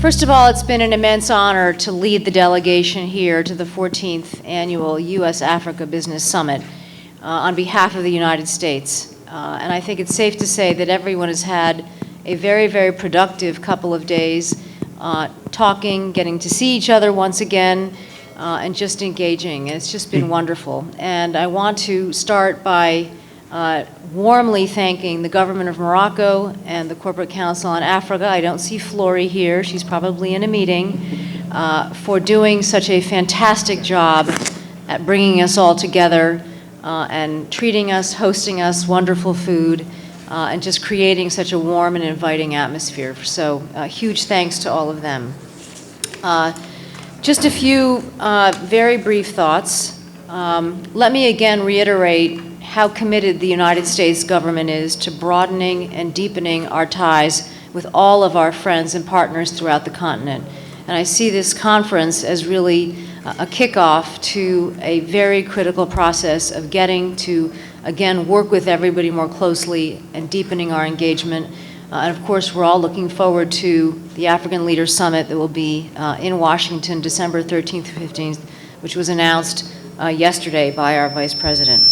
First of all, it's been an immense honor to lead the delegation here to the 14th Annual U.S.-Africa Business Summit on behalf of the United States. And I think it's safe to say that everyone has had a very, very productive couple of days talking, getting to see each other once again, and just engaging. And it's just been wonderful. And I want to start by warmly thanking the government of Morocco and the Corporate Council on Africa. I don't see Flory here. She's probably in a meeting, for doing such a fantastic job at bringing us all together and treating us, hosting us, wonderful food, and just creating such a warm and inviting atmosphere. So huge thanks to all of them. Just a few very brief thoughts. Let me again reiterate how committed the United States government is to broadening and deepening our ties with all of our friends and partners throughout the continent. And I see this conference as really a kickoff to a very critical process of getting to, again, work with everybody more closely and deepening our engagement. And of course, we're all looking forward to the African Leaders Summit that will be in Washington, December 13th to 15th, which was announced yesterday by our Vice President.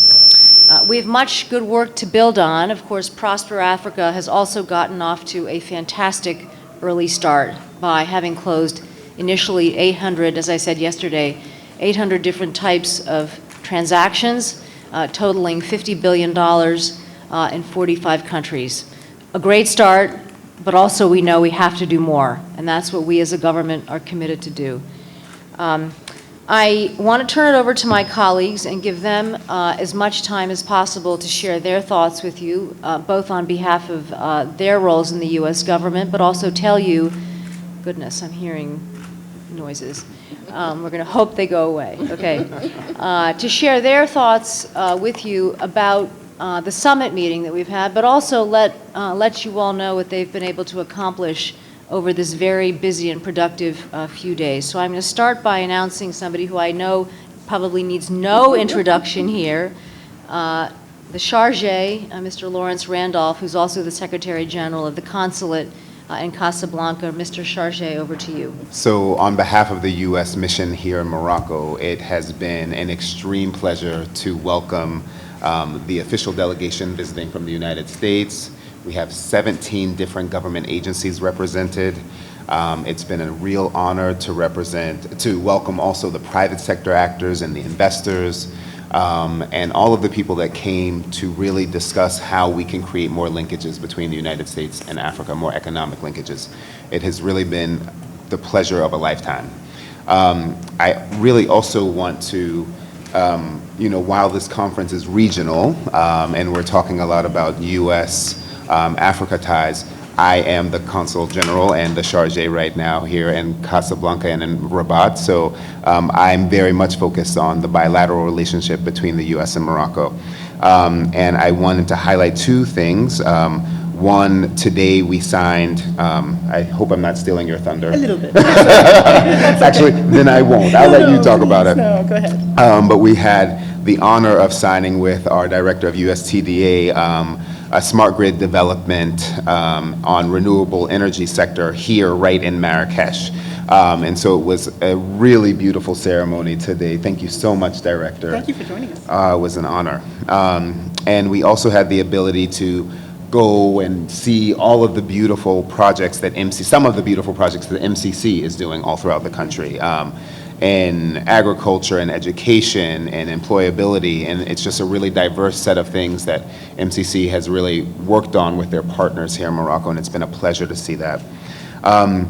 We have much good work to build on. Of course, Prosper Africa has also gotten off to a fantastic early start by having closed initially 800, as I said yesterday, 800 different types of transactions, totaling $50 billion in 45 countries. A great start, but also we know we have to do more, and that's what we as a government are committed to do. I want to turn it over to my colleagues and give them as much time as possible to share their thoughts with you, both on behalf of their roles in the U.S. government, but also tell you, goodness, I'm hearing noises. We're going to hope they go away, okay. To share their thoughts with you about the summit meeting that we've had, but also let you all know what they've been able to accomplish over this very busy and productive few days. So I'm going to start by announcing somebody who I know probably needs no introduction here, the Chargé, Mr. Lawrence Randolph, who's also the Secretary General of the Consulate in Casablanca. Mr. Chargé, over to you. So on behalf of the U.S. mission here in Morocco, it has been an extreme pleasure to welcome the official delegation visiting from the United States. We have 17 different government agencies represented. It's been a real honor to welcome also the private sector actors and the investors, and all of the people that came to really discuss how we can create more linkages between the United States and Africa, more economic linkages. It has really been the pleasure of a lifetime. I really also want to, while this conference is regional, and we're talking a lot about U.S. Africa ties, I am the Consul General and the Chargé right now here in Casablanca and in Rabat. So I'm very much focused on the bilateral relationship between the U.S. and Morocco. And I wanted to highlight two things. One, today we signed, I hope I'm not stealing your thunder. A little bit. Actually, then I won't. I'll let you talk about it. No, go ahead. But we had the honor of signing with our Director of USTDA a smart grid development on renewable energy sector here right in Marrakesh. And so it was a really beautiful ceremony today. Thank you so much, Director. Thank you for joining us. It was an honor. And we also had the ability to go and see all of the beautiful projects that some of the beautiful projects that MCC is doing all throughout the country. In agriculture and education and employability, and it's just a really diverse set of things that MCC has really worked on with their partners here in Morocco, and it's been a pleasure to see that. One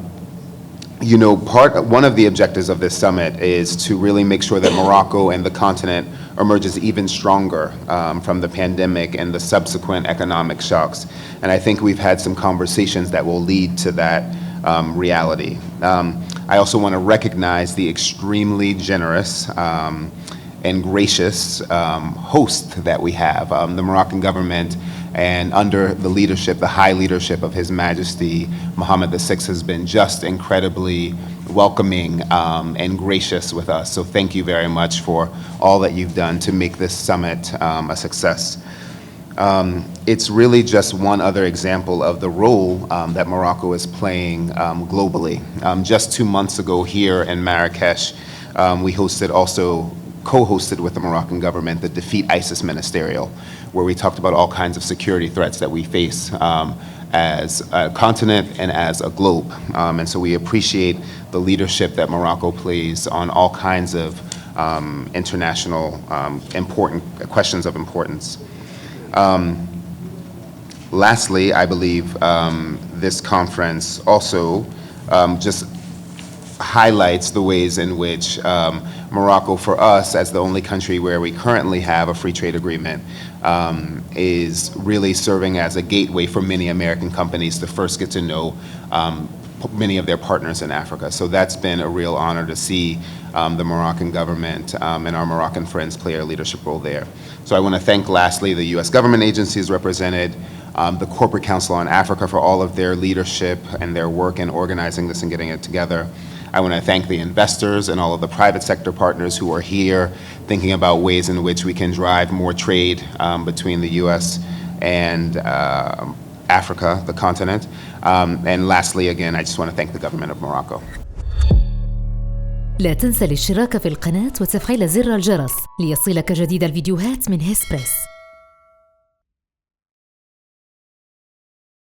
of the objectives of this summit is to really make sure that Morocco and the continent emerges even stronger from the pandemic and the subsequent economic shocks. And I think we've had some conversations that will lead to that reality. I also want to recognize the extremely generous and gracious host that we have. The Moroccan government, and under the leadership, the high leadership of His Majesty Mohammed VI, has been just incredibly welcoming and gracious with us. So thank you very much for all that you've done to make this summit a success. It's really just one other example of the role that Morocco is playing globally. Just 2 months ago here in Marrakesh, we co-hosted with the Moroccan government the Defeat ISIS Ministerial, where we talked about all kinds of security threats that we face as a continent and as a globe. And so we appreciate the leadership that Morocco plays on all kinds of international important questions of importance. Lastly, I believe this conference also just highlights the ways in which Morocco, for us, as the only country where we currently have a free trade agreement, is really serving as a gateway for many American companies to first get to know many of their partners in Africa. So that's been a real honor to see the Moroccan government and our Moroccan friends play a leadership role there. So I want to thank, lastly, the U.S. government agencies represented, the Corporate Council on Africa for all of their leadership and their work in organizing this and getting it together. I want to thank the investors and all of the private sector partners who are here thinking about ways in which we can drive more trade between the U.S. and Africa, the continent. And lastly, again, I just want to thank the government of Morocco. لا تنسى الاشتراك في القناة وتفعيل زر الجرس ليصلك جديد الفيديوهات من هسبريس.